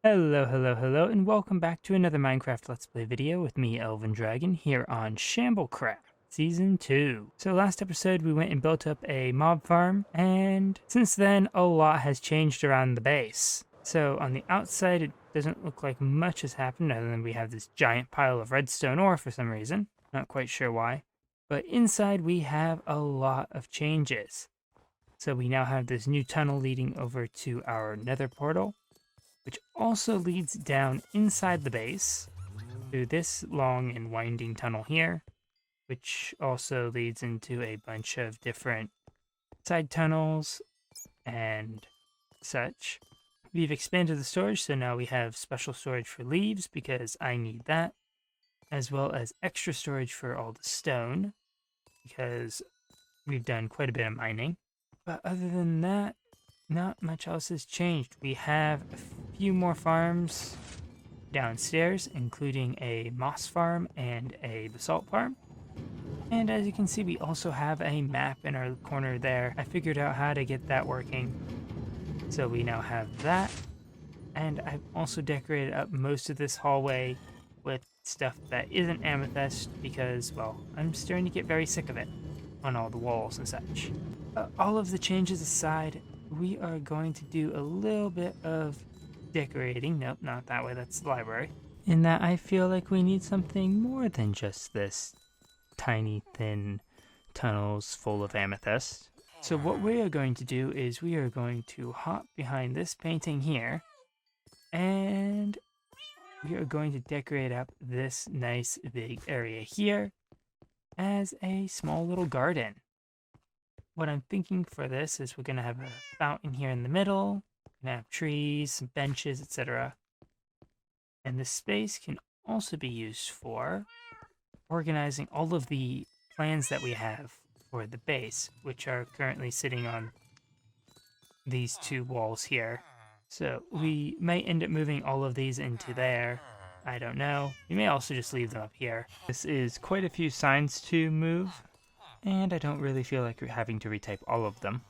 Hello, and welcome back to another Minecraft Let's Play video with me, Elven Dragon, here on Shamblecraft Season 2. So last episode we went and built up a mob farm, and since then a lot has changed around the base. So on the outside it doesn't look like much has happened other than we have this giant pile of redstone ore for some reason. Not quite sure why. But inside we have a lot of changes. So we now have this new tunnel leading over to our nether portal, which also leads down inside the base through this long and winding tunnel here, which also leads into a bunch of different side tunnels and such. We've expanded the storage, so now we have special storage for leaves because I need that, as well as extra storage for all the stone because we've done quite a bit of mining. But other than that, not much else has changed. We have a few more farms downstairs, including a moss farm and a basalt farm. And as you can see, we also have a map in our corner there. I figured out how to get that working. So we now have that. And I've also decorated up most of this hallway with stuff that isn't amethyst because, well, I'm starting to get very sick of it on all the walls and such. All of the changes aside, we are going to do a little bit of decorating. Nope, not that way, that's the library. In that I feel like we need something more than just this tiny, thin tunnels full of amethyst. So what we are going to do is we are going to hop behind this painting here, and we are going to decorate up this nice big area here as a small little garden. What I'm thinking for this is we're going to have a fountain here in the middle, we're going to have trees, some benches, etc. And this space can also be used for organizing all of the plans that we have for the base, which are currently sitting on these two walls here. So we might end up moving all of these into there. I don't know. We may also just leave them up here. This is quite a few signs to move, and I don't really feel like having to retype all of them.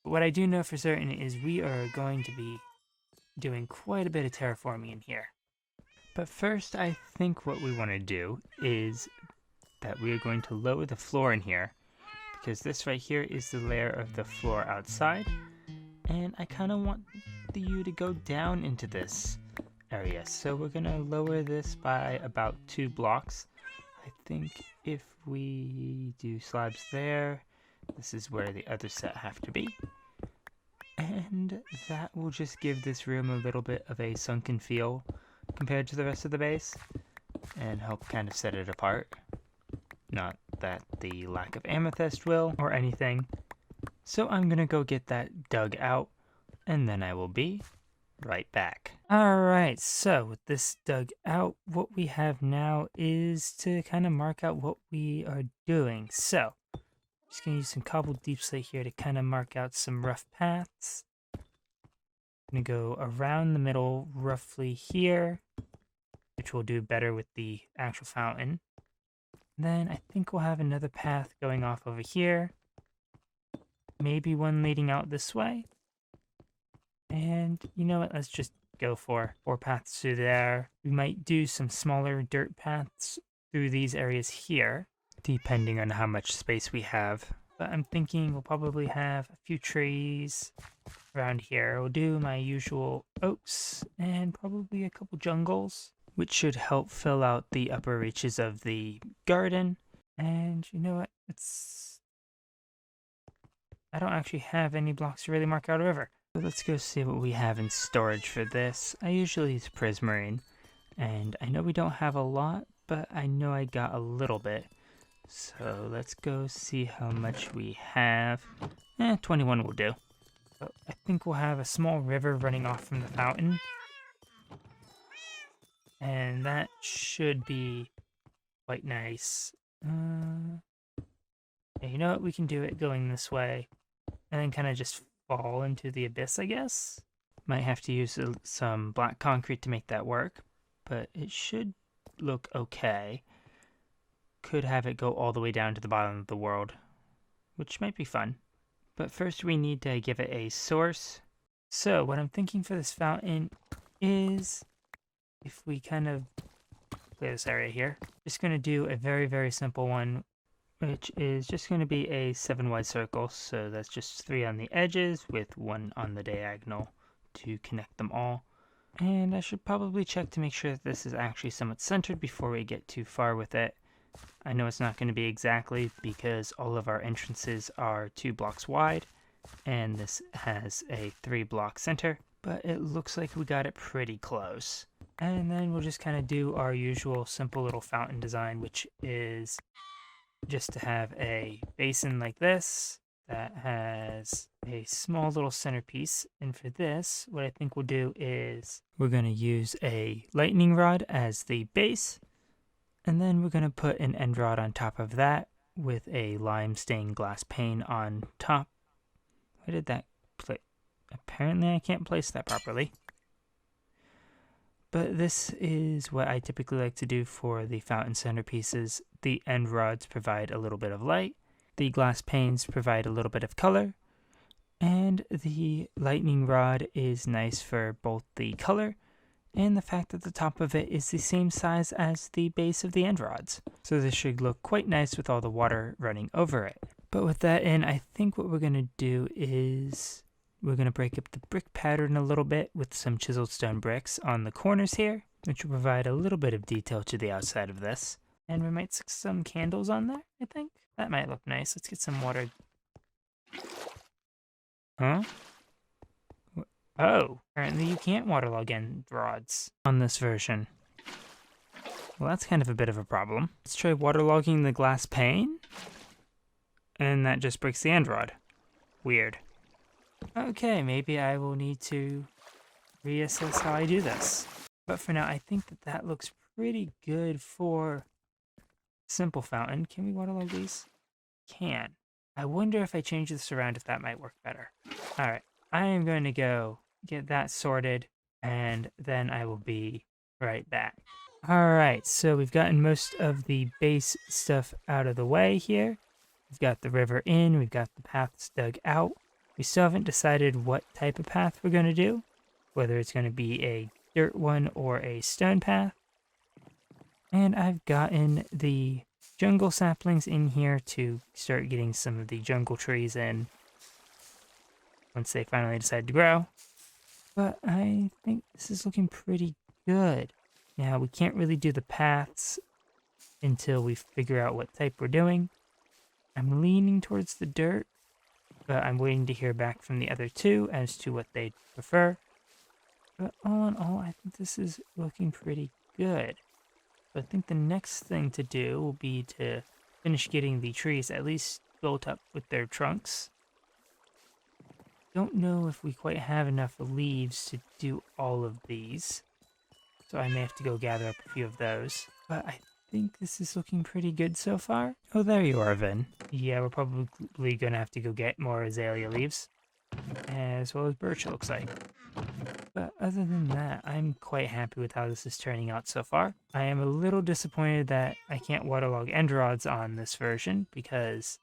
But what I do know for certain is we are going to be doing quite a bit of terraforming in here. But first, I think what we want to do is that we are going to lower the floor in here, because this right here is the layer of the floor outside, and I kind of want you to go down into this area. So we're going to lower this by about 2 blocks. I think if we do slabs there, this is where the other set have to be. And that will just give this room a little bit of a sunken feel compared to the rest of the base and help kind of set it apart. Not that the lack of amethyst will or anything. So I'm going to go get that dug out, and then I will be right back. Alright, so with this dug out, what we have now is to kind of mark out what we are doing. So, I'm just going to use some cobbled deep slate here to kind of mark out some rough paths. I'm going to go around the middle roughly here, which will do better with the actual fountain. Then I think we'll have another path going off over here. Maybe one leading out this way. And you know what, let's just go for 4 paths through there. We might do some smaller dirt paths through these areas here, depending on how much space we have. But I'm thinking we'll probably have a few trees around here. We'll do my usual oaks and probably a couple jungles, which should help fill out the upper reaches of the garden. And you know what, I don't actually have any blocks to really mark out a river. But let's go see what we have in storage for this. I usually use prismarine, and I know we don't have a lot, but I know I got a little bit. So let's go see how much we have. 21 will do. So I think we'll have a small river running off from the fountain. And that should be quite nice. Yeah, you know what? We can do it going this way, and then kind of just fall into the abyss, I guess. Might have to use some black concrete to make that work, but it should look okay. Could have it go all the way down to the bottom of the world, which might be fun. But first we need to give it a source. So what I'm thinking for this fountain is if we kind of clear this area here, just going to do a very, very simple one, which is just going to be a 7 wide circle. So that's just 3 on the edges with 1 on the diagonal to connect them all. And I should probably check to make sure that this is actually somewhat centered before we get too far with it. I know it's not going to be exactly because all of our entrances are 2 blocks wide, and this has a 3-block center, but it looks like we got it pretty close. And then we'll just kind of do our usual simple little fountain design, which is just to have a basin like this that has a small little centerpiece. And for this, what I think we'll do is we're going to use a lightning rod as the base, and then we're going to put an end rod on top of that with a lime stained glass pane on top. Where did that play? Apparently I can't place that properly. But this is what I typically like to do for the fountain centerpieces. The end rods provide a little bit of light, the glass panes provide a little bit of color, and the lightning rod is nice for both the color and the fact that the top of it is the same size as the base of the end rods. So this should look quite nice with all the water running over it. But with that in, I think what we're going to do is we're going to break up the brick pattern a little bit with some chiseled stone bricks on the corners here, which will provide a little bit of detail to the outside of this. And we might stick some candles on there, I think. That might look nice. Let's get some water. Huh? Oh, apparently you can't waterlog end rods on this version. Well, that's kind of a bit of a problem. Let's try waterlogging the glass pane. And that just breaks the end rod. Weird. Okay, maybe I will need to reassess how I do this. But for now, I think that that looks pretty good for simple fountain. Can we waterlog these? Can. I wonder if I change this around if that might work better. Alright, I am going to go get that sorted, and then I will be right back. Alright, so we've gotten most of the base stuff out of the way here. We've got the river in, we've got the paths dug out. We still haven't decided what type of path we're going to do, whether it's going to be a dirt one or a stone path. And I've gotten the jungle saplings in here to start getting some of the jungle trees in once they finally decide to grow. But I think this is looking pretty good. Now, we can't really do the paths until we figure out what type we're doing. I'm leaning towards the dirt, but I'm waiting to hear back from the other two as to what they prefer. But all in all, I think this is looking pretty good. So I think the next thing to do will be to finish getting the trees at least built up with their trunks. Don't know if we quite have enough leaves to do all of these, so I may have to go gather up a few of those. But I think this is looking pretty good so far. Oh, there you are, Vin. Yeah, we're probably gonna have to go get more azalea leaves, as well as birch, it looks like. But other than that, I'm quite happy with how this is turning out so far. I am a little disappointed that I can't waterlog end rods on this version, because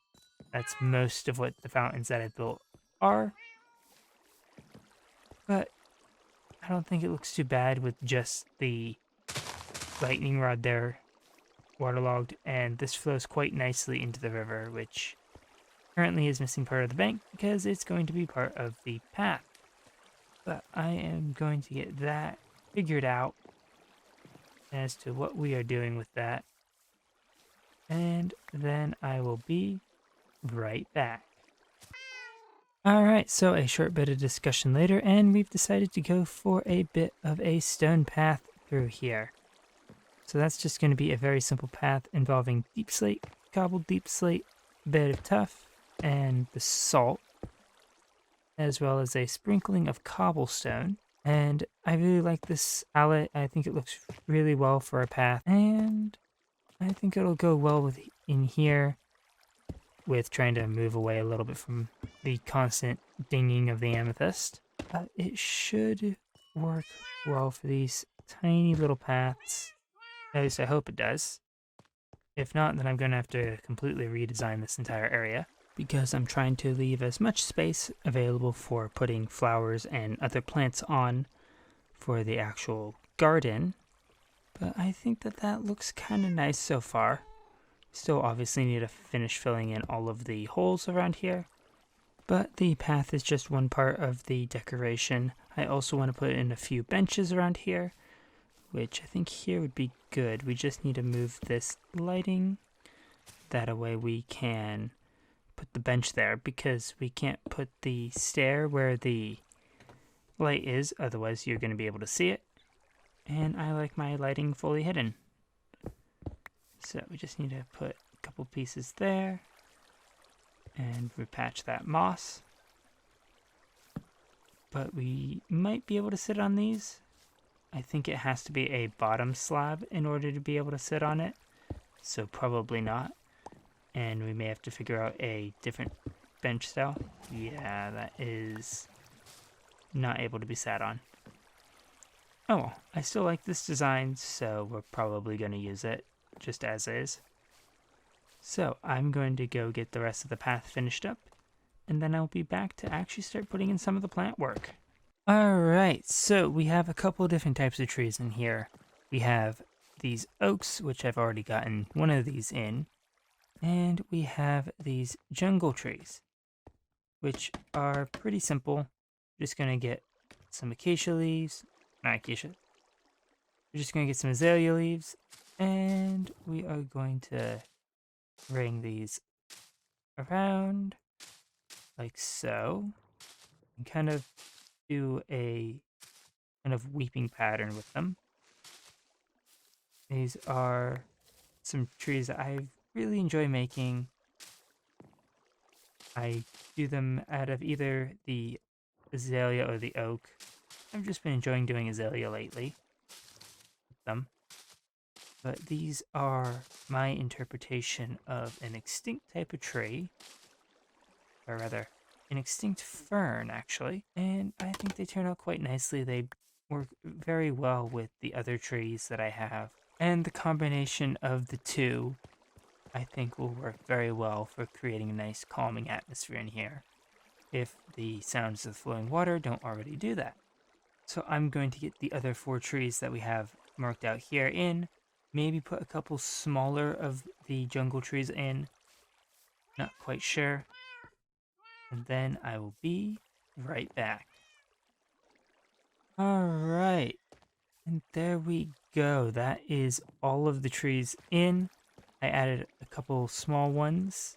that's most of what the fountains that I built are. But I don't think it looks too bad with just the lightning rod there waterlogged, and this flows quite nicely into the river, which currently is missing part of the bank because it's going to be part of the path. But I am going to get that figured out as to what we are doing with that, and then I will be right back. Alright, so a short bit of discussion later, and we've decided to go for a bit of a stone path through here. So that's just going to be a very simple path involving deep slate, cobbled deep slate, a bit of tuff, and the salt, as well as a sprinkling of cobblestone. And I really like this palette. I think it looks really well for a path, and I think it'll go well with in here with trying to move away a little bit from the constant dinging of the amethyst. But it should work well for these tiny little paths. At least I hope it does. If not, then I'm going to have to completely redesign this entire area, because I'm trying to leave as much space available for putting flowers and other plants on for the actual garden. But I think that looks kind of nice so far. Still obviously need to finish filling in all of the holes around here. But the path is just one part of the decoration. I also want to put in a few benches around here, which I think here would be good. We just need to move this lighting. That way we can put the bench there, because we can't put the stair where the light is, otherwise you're going to be able to see it. And I like my lighting fully hidden. So we just need to put a couple pieces there and repatch that moss. But we might be able to sit on these. I think it has to be a bottom slab in order to be able to sit on it, so probably not. And we may have to figure out a different bench style. Yeah, that is not able to be sat on. Oh well, I still like this design, so we're probably going to use it just as is. So I'm going to go get the rest of the path finished up, and then I'll be back to actually start putting in some of the plant work. Alright, so we have a couple different types of trees in here. We have these oaks, which I've already gotten one of these in, and we have these jungle trees, which are pretty simple. We're just going to get some acacia leaves, not acacia. We're just going to get some azalea leaves, and we are going to ring these around like so, and kind of do a kind of weeping pattern with them. These are some trees that I really enjoy making. I do them out of either the azalea or the oak. I've just been enjoying doing azalea lately with them. But these are my interpretation of an extinct type of tree, or rather, an extinct fern, actually. And I think they turn out quite nicely. They work very well with the other trees that I have. And the combination of the two, I think, will work very well for creating a nice calming atmosphere in here, if the sounds of the flowing water don't already do that. So I'm going to get the other 4 trees that we have marked out here in, maybe put a couple smaller of the jungle trees in, not quite sure. And then I will be right back. Alright, and there we go. That is all of the trees in. I added a couple small ones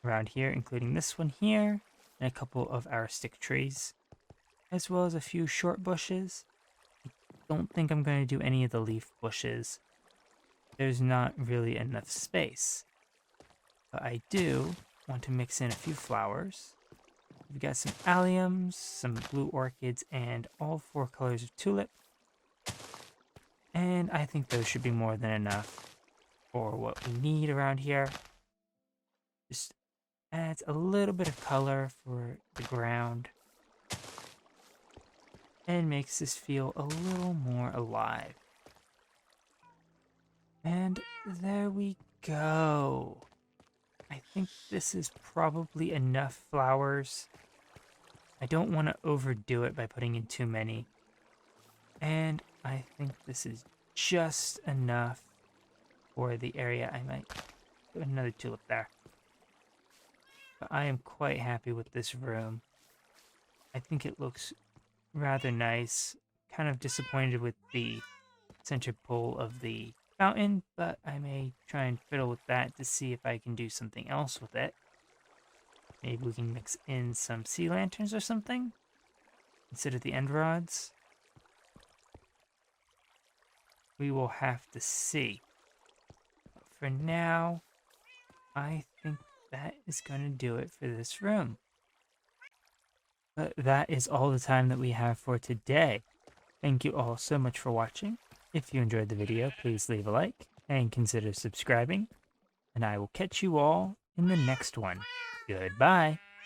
around here, including this one here, and a couple of our stick trees, as well as a few short bushes. I don't think I'm going to do any of the leaf bushes. There's not really enough space. But I do want to mix in a few flowers. We've got some alliums, some blue orchids, and all 4 colors of tulip. And I think those should be more than enough for what we need around here. Just adds a little bit of color for the ground and makes this feel a little more alive. And there we go. I think this is probably enough flowers. I don't want to overdo it by putting in too many. And I think this is just enough for the area. I might put another tulip there. But I am quite happy with this room. I think it looks rather nice. Kind of disappointed with the center pole of the fountain, but I may try and fiddle with that to see if I can do something else with it. Maybe we can mix in some sea lanterns or something instead of the end rods. We will have to see. But for now, I think that is going to do it for this room. But that is all the time that we have for today. Thank you all so much for watching. If you enjoyed the video, please leave a like and consider subscribing. And I will catch you all in the next one. Goodbye.